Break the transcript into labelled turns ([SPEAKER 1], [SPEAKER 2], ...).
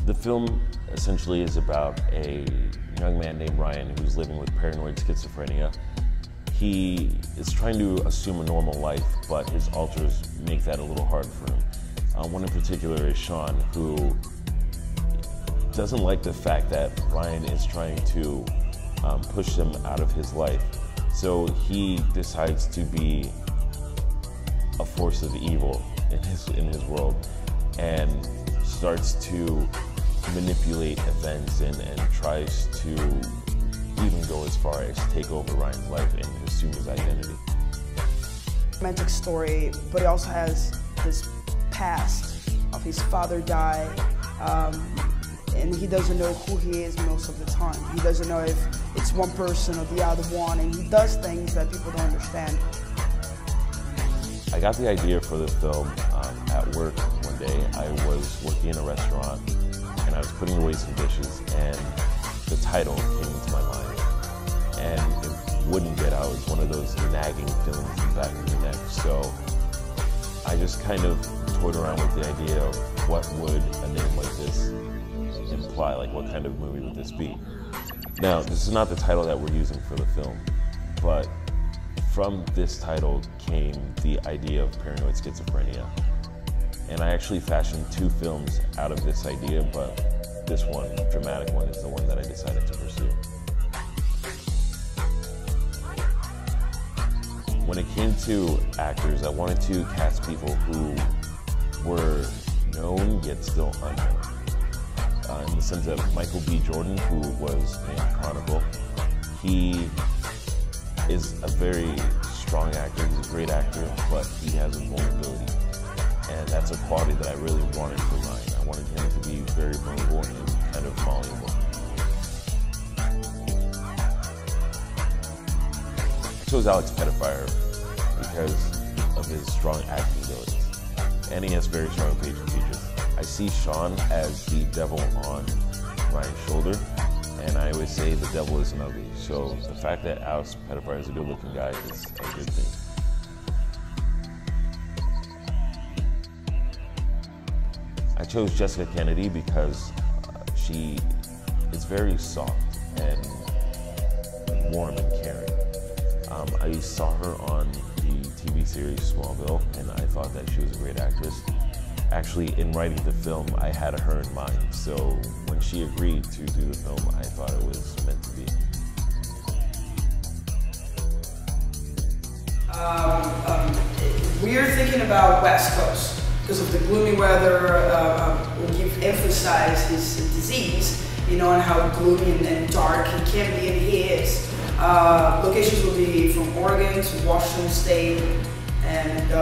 [SPEAKER 1] The film essentially is about a young man named Ryan who's living with paranoid schizophrenia. He is trying to assume a normal life, but his alters make that a little hard for him. One in particular is Sean, who doesn't like the fact that Ryan is trying to push him out of his life. So he decides to be a force of evil in his world and starts to manipulate events and tries to even go as far as take over Ryan's life and assume his identity.
[SPEAKER 2] Romantic story, but it also has this past of his father died, and he doesn't know who he is most of the time. He doesn't know if it's one person or the other one, and he does things that people don't understand.
[SPEAKER 1] I got the idea for this film at work one day. I was working in a restaurant and I was putting away some dishes, and the title came into my mind, and it wouldn't get out. It was one of those nagging feelings in the back of your neck. So I just kind of toyed around with the idea of what would a name like this imply, like what kind of movie would this be? Now, this is not the title that we're using for the film, but from this title came the idea of paranoid schizophrenia. And I actually fashioned 2 films out of this idea, but this one, dramatic one, is the one that I decided to pursue. When it came to actors, I wanted to cast people who were known yet still unknown. In the sense of Michael B. Jordan, who was in Chronicle, he is a very strong actor, he's a great actor, but he has a vulnerability. And that's a quality that I really wanted for Ryan. I wanted him to be very vulnerable and kind of malleable. I chose Alex Pettifire because of his strong acting abilities. And he has very strong facial features. I see Sean as the devil on Ryan's shoulder, and I always say the devil isn't ugly. So the fact that Alex Pettifire is a good-looking guy is a good thing. I chose Jessica Kennedy because she is very soft and warm and caring. I saw her on the TV series Smallville, and I thought that she was a great actress. Actually, in writing the film, I had her in mind, so when she agreed to do the film, I thought it was meant to be.
[SPEAKER 2] We're thinking about West Coast because of the gloomy weather. We'll emphasize his disease, you know, and how gloomy and dark he can be, and he is. Locations will be from Oregon to Washington State, and